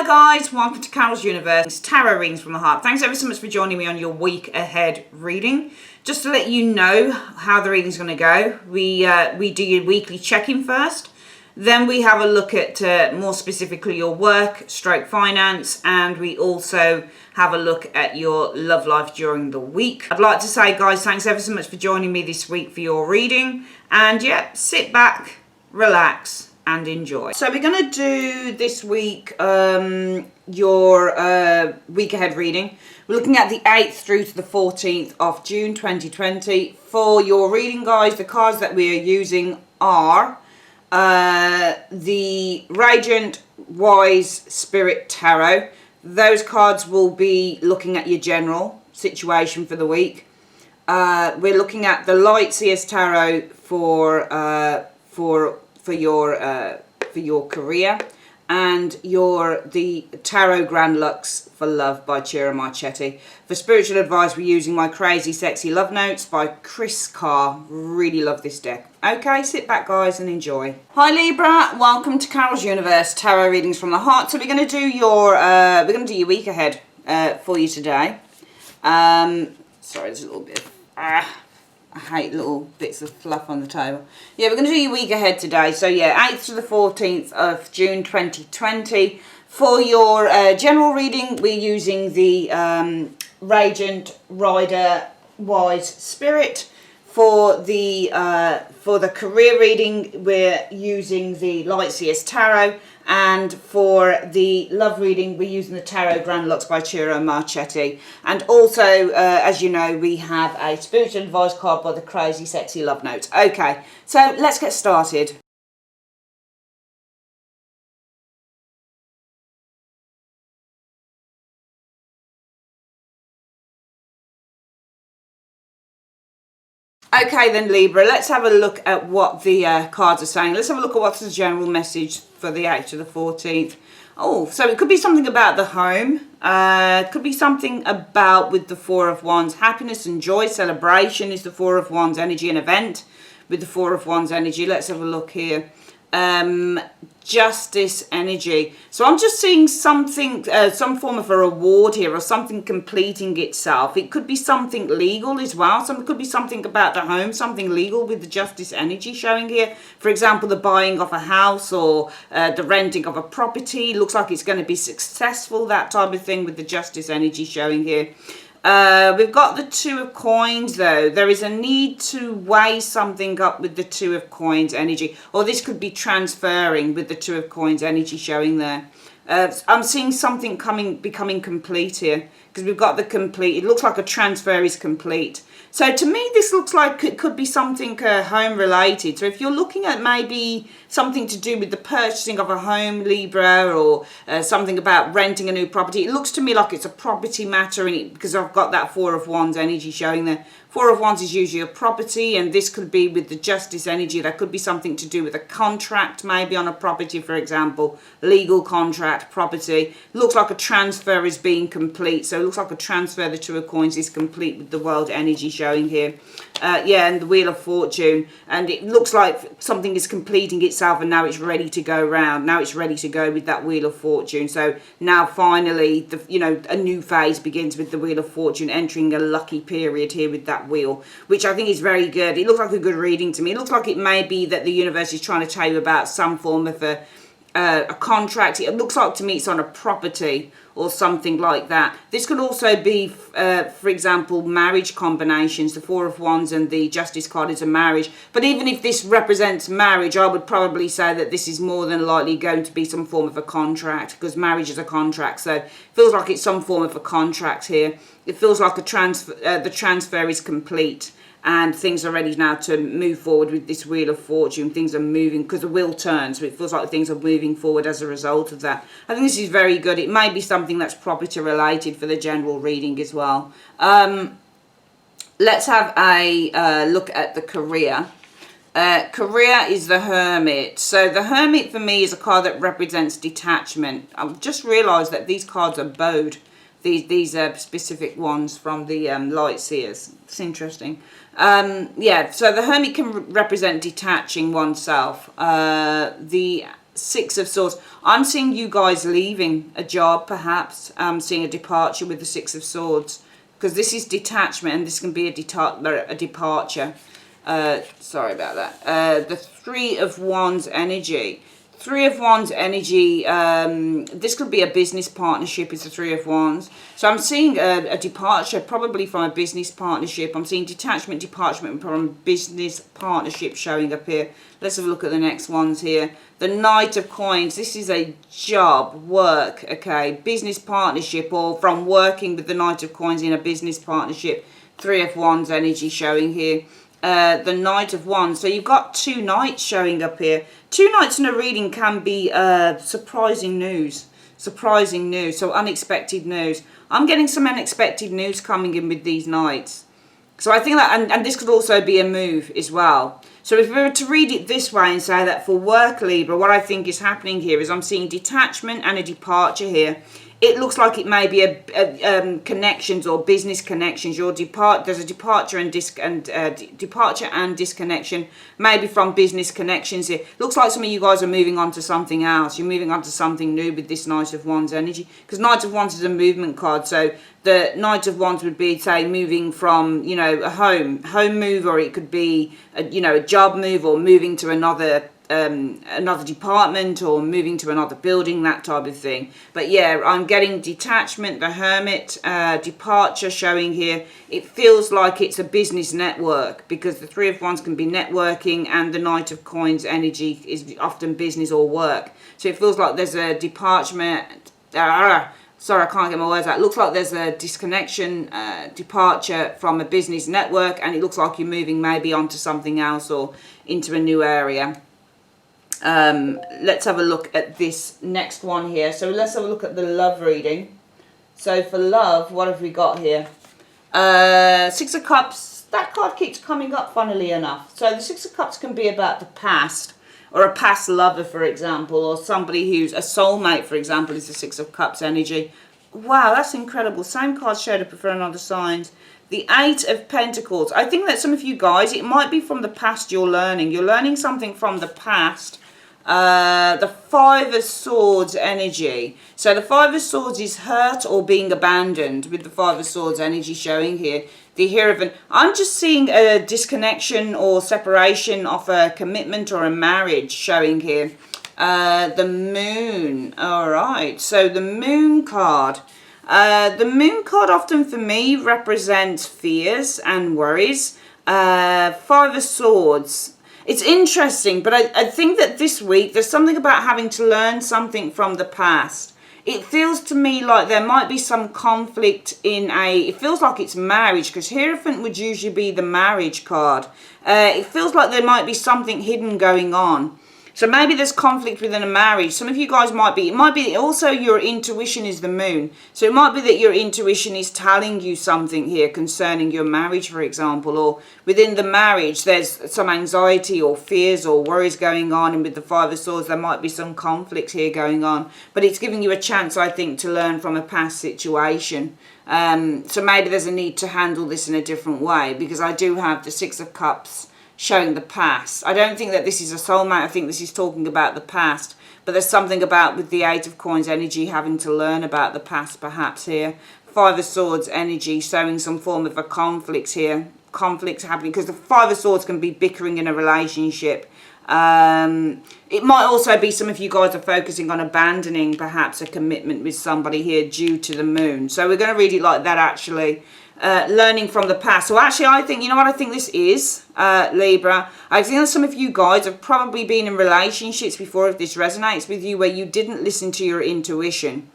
Hi guys, welcome to Carol's Universe. It's tarot readings from the heart. Thanks ever so much for joining me on your week ahead reading. Just to let you know how the reading's going to go, we do your weekly check-in first. Then we have a look at more specifically your work, stroke finance, and we also have a look at your love life during the week. I'd like to say, guys, thanks ever so much for joining me this week for your reading. And yeah, sit back, relax, and enjoy. So we're going to do this week your week ahead reading. We're looking at the 8th through to the 14th of June 2020. For your reading, guys, the cards that we are using are the Radiant Wise Spirit Tarot. Those cards will be looking at your general situation for the week. We're looking at the Light Seers Tarot for your career, and the Tarot Grand Lux for Love by Chira Marchetti. For spiritual advice, we're using my Crazy Sexy Love Notes by Chris Carr. Really love this deck. Okay, sit back, guys, and enjoy. Hi Libra, welcome to Carol's Universe Tarot readings from the heart. So we're going to do your week ahead for you today. Sorry, there's a little bit of I hate little bits of fluff on the table. Yeah, we're going to do your week ahead today. So yeah, 8th to the 14th of June 2020. For your general reading, we're using the Radiant Rider Wise Spirit. For the career reading, we're using the Light Seers Tarot. And for the love reading, we're using the Tarot Grand Lux by Chira Marchetti. And also, as you know, we have a spiritual advice card by the Crazy Sexy Love Notes. Okay, so let's get started. Okay then, Libra, let's have a look at what the cards are saying. Let's have a look at what's the general message for the 8th to the 14th. Oh, so it could be something about the home. It could be something about with the Four of Wands. Happiness and joy, celebration is the Four of Wands energy, an event with the Four of Wands energy. Let's have a look here. Justice energy. So I'm just seeing something, some form of a reward here, or something completing itself. It could be something legal as well. It could be something about the home, something legal with the justice energy showing here. For example, the buying of a house or the renting of a property. Looks like it's going to be successful, that type of thing with the justice energy showing here. We've got the Two of Coins though. There is a need to weigh something up with the Two of Coins energy. Or this could be transferring with the Two of Coins energy showing there. I'm seeing something becoming complete here. Because we've got the complete. It looks like a transfer is complete. So to me, this looks like it could be something home related. So if you're looking at maybe something to do with the purchasing of a home, Libra, or something about renting a new property, it looks to me like it's a property matter because I've got that Four of Wands energy showing there. Four of Wands is usually a property, and this could be with the justice energy. That could be something to do with a contract, maybe on a property, for example, legal contract, property. Looks like a transfer is being complete. So it looks like a transfer, the Two of Coins is complete with the world energy showing here. Yeah, and the Wheel of Fortune. And it looks like something is completing itself and now it's ready to go round. Now it's ready to go with that Wheel of Fortune. So now finally, a new phase begins with the Wheel of Fortune, entering a lucky period here with that wheel, which I think is very good. It looks like a good reading to me. It looks like it may be that the universe is trying to tell you about some form of a contract. It looks like to me it's on a property or something like that. This could also be, for example, marriage combinations. The Four of Wands and the Justice card is a marriage. But even if this represents marriage, I would probably say that this is more than likely going to be some form of a contract, because marriage is a contract. So it feels like it's some form of a contract here. It feels like the transfer is complete. And things are ready now to move forward with this Wheel of Fortune. Things are moving because the wheel turns. So it feels like things are moving forward as a result of that. I think this is very good. It may be something that's property related for the general reading as well. Let's have a look at the career. Career is the Hermit. So the Hermit for me is a card that represents detachment. I've just realised that these cards are bowed. These are specific ones from the Light Seers. It's interesting. Yeah, so the Hermit can represent detaching oneself. The Six of Swords. I'm seeing you guys leaving a job, perhaps. I'm seeing a departure with the Six of Swords. Because this is detachment, and this can be a departure. Sorry about that. The Three of Wands energy. Three of Wands energy, this could be a business partnership, is the Three of Wands. So I'm seeing a departure, probably from a business partnership. I'm seeing detachment, departure from a business partnership showing up here. Let's have a look at the next ones here. The Knight of Coins, this is a job, work, okay, business partnership, or from working with the Knight of Coins in a business partnership. Three of Wands energy showing here. The Knight of Wands. So you've got two knights showing up here. Two knights in a reading can be surprising news. Surprising news. So unexpected news. I'm getting some unexpected news coming in with these knights. So I think that, and this could also be a move as well. So if we were to read it this way and say that for work, Libra, what I think is happening here is I'm seeing detachment and a departure here. It looks like it may be a connections or business connections. There's a departure and departure and disconnection, maybe from business connections here. Looks like some of you guys are moving on to something else. You're moving on to something new with this Knight of Wands energy, because Knight of Wands is a movement card. So the Knight of Wands would be, say, moving from, you know, a home move, or it could be a job move, or moving to another department, or moving to another building, that type of thing. But yeah, I'm getting detachment, the Hermit, departure showing here. It feels like it's a business network, because the Three of Wands can be networking, and the Knight of Coins energy is often business or work. So it feels like there's a departure. Sorry, I can't get my words out. It looks like there's a disconnection, departure from a business network, and it looks like you're moving maybe onto something else or into a new area. Let's have a look at this next one here. So let's have a look at the love reading. So for love, what have we got here? Six of Cups. That card keeps coming up, funnily enough. So the Six of Cups can be about the past, or a past lover, for example, or somebody who's a soulmate, for example, is the Six of Cups energy. Wow, that's incredible. Same card showed up for another signs. The Eight of Pentacles. I think that some of you guys, it might be from the past you're learning. You're learning something from the past. The Five of Swords energy. So the Five of Swords is hurt or being abandoned, with the Five of Swords energy showing here. The Hierophant. I'm just seeing a disconnection or separation of a commitment or a marriage showing here. The Moon. Alright, so the Moon card. The Moon card often for me represents fears and worries. Five of Swords. It's interesting, but I think that this week there's something about having to learn something from the past. It feels to me like there might be some conflict it feels like it's marriage, because Hierophant would usually be the marriage card. It feels like there might be something hidden going on. So maybe there's conflict within a marriage. Some of you guys it might be also your intuition is the Moon. So it might be that your intuition is telling you something here concerning your marriage, for example, or within the marriage there's some anxiety or fears or worries going on, and with the Five of Swords there might be some conflict here going on. But it's giving you a chance, I think, to learn from a past situation. So maybe there's a need to handle this in a different way, because I do have the Six of Cups showing the past. I don't think that this is a soulmate. I think this is talking about the past. But there's something about with the Eight of Coins energy having to learn about the past perhaps here. Five of Swords energy showing some form of a conflict here. Conflicts happening, because the Five of Swords can be bickering in a relationship. It might also be some of you guys are focusing on abandoning perhaps a commitment with somebody here due to the Moon. So we're going to read it like that, actually. Learning from the past. So actually I think, you know what I think this is, Libra? I think that some of you guys have probably been in relationships before, if this resonates with you, where you didn't listen to your intuition.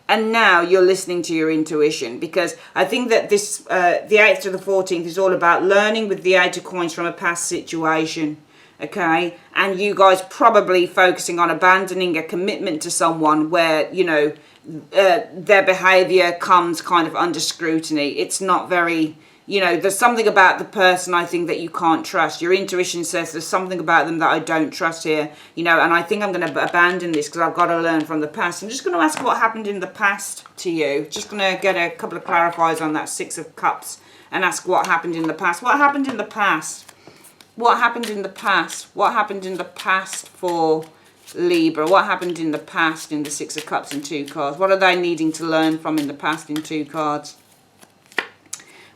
And now you're listening to your intuition, because I think that this, the 8th to the 14th is all about learning with the Eight of Coins from a past situation. Okay, and you guys probably focusing on abandoning a commitment to someone where, you know, their behavior comes kind of under scrutiny. It's not very, you know, there's something about the person, I think, that you can't trust. Your intuition says there's something about them that I don't trust here, you know, and I think I'm going to abandon this because I've got to learn from the past. I'm just going to ask what happened in the past to you. Just going to get a couple of clarifiers on that Six of Cups and ask what happened in the past. What happened in the past? What happened in the past? What happened in the past for Libra? What happened in the past in the Six of Cups and 2 cards? What are they needing to learn from in the past in 2 cards?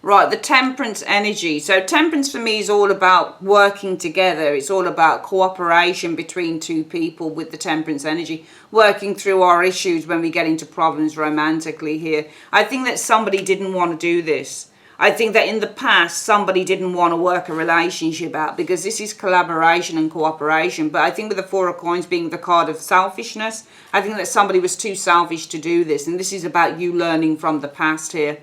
Right, the Temperance energy. So Temperance for me is all about working together. It's all about cooperation between 2 people with the Temperance energy, working through our issues when we get into problems romantically here. I think that somebody didn't want to do this. I think that in the past, somebody didn't want to work a relationship out because this is collaboration and cooperation. But I think with the 4 of Coins being the card of selfishness, I think that somebody was too selfish to do this. And this is about you learning from the past here.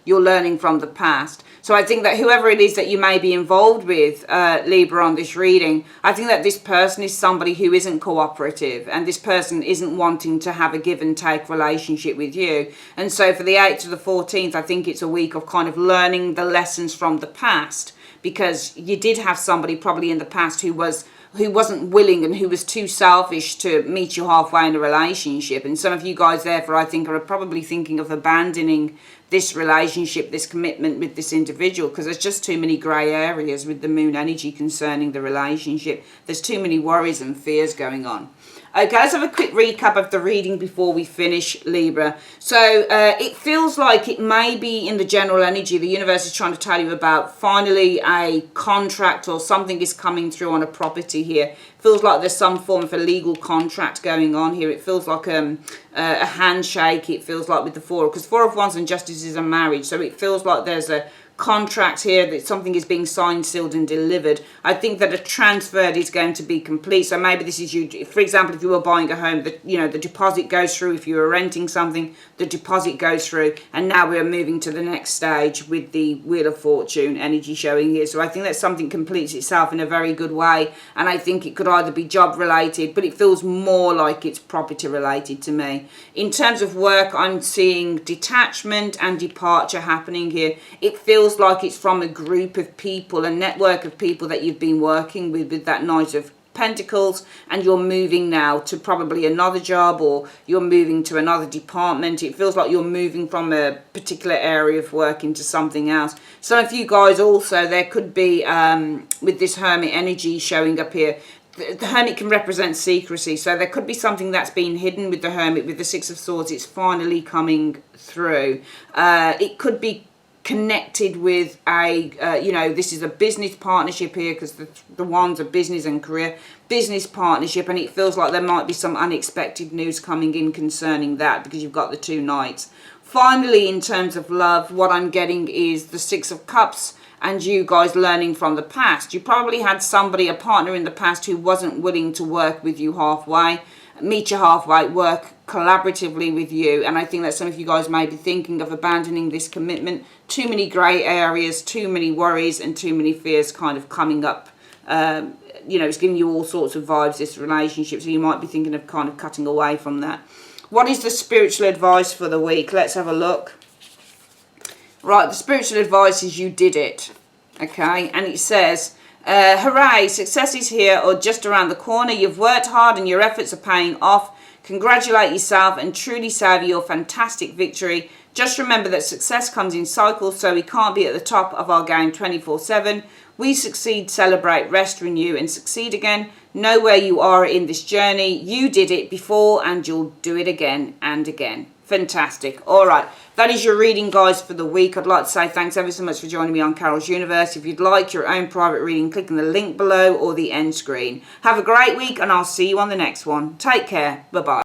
You're learning from the past. So I think that whoever it is that you may be involved with, Libra, on this reading, I think that this person is somebody who isn't cooperative, and this person isn't wanting to have a give and take relationship with you. And so for the 8th to the 14th, I think it's a week of kind of learning the lessons from the past, because you did have somebody probably in the past who wasn't willing and who was too selfish to meet you halfway in a relationship. And some of you guys therefore I think are probably thinking of abandoning this relationship, this commitment with this individual, because there's just too many grey areas with the Moon energy concerning the relationship. There's too many worries and fears going on. Okay, let's have a quick recap of the reading before we finish, Libra. So it feels like it may be in the general energy, the universe is trying to tell you about finally a contract or something is coming through on a property here. Feels like there's some form of a legal contract going on here. It feels like a handshake. It feels like with the 4, because 4 of Wands and Justice is a marriage. So it feels like there's a contract here, that something is being signed, sealed and delivered. I think that a transfer is going to be complete. So maybe this is you, for example, if you were buying a home, the deposit goes through. If you were renting something, the deposit goes through, and now we're moving to the next stage with the Wheel of Fortune energy showing here. So I think that something completes itself in a very good way, and I think it could either be job related, but it feels more like it's property related to me. In terms of work, I'm seeing detachment and departure happening here. It feels like it's from a group of people, a network of people that you've been working with that Knight of Pentacles, and you're moving now to probably another job, or you're moving to another department. It feels like you're moving from a particular area of work into something else. Some of you guys also, there could be with this Hermit energy showing up here, the Hermit can represent secrecy, so there could be something that's been hidden with the Hermit. With the 6 of Swords, it's finally coming through. It could be connected with a this is a business partnership here, because the Wands are business and career, business partnership, and it feels like there might be some unexpected news coming in concerning that, because you've got the 2 Knights. Finally, in terms of love, what I'm getting is the 6 of Cups and you guys learning from the past. You probably had somebody, a partner in the past, who wasn't willing to work with you halfway, meet you halfway, work collaboratively with you. And I think that some of you guys may be thinking of abandoning this commitment. Too many grey areas, too many worries and too many fears kind of coming up. It's giving you all sorts of vibes, this relationship, so you might be thinking of kind of cutting away from that. What is the spiritual advice for the week? Let's have a look. Right, the spiritual advice is you did it, okay? And it says, hooray, success is here or just around the corner. You've worked hard and your efforts are paying off. Congratulate yourself and truly savor your fantastic victory. Just remember that success comes in cycles, so we can't be at the top of our game 24/7. We succeed, celebrate, rest, renew, and succeed again. Know where you are in this journey. You did it before and you'll do it again and again. Fantastic. All right, that is your reading, guys, for the week. I'd like to say thanks ever so much for joining me on Carol's Universe. If you'd like your own private reading, click on the link below or the end screen. Have a great week, and I'll see you on the next one. Take care. Bye-bye.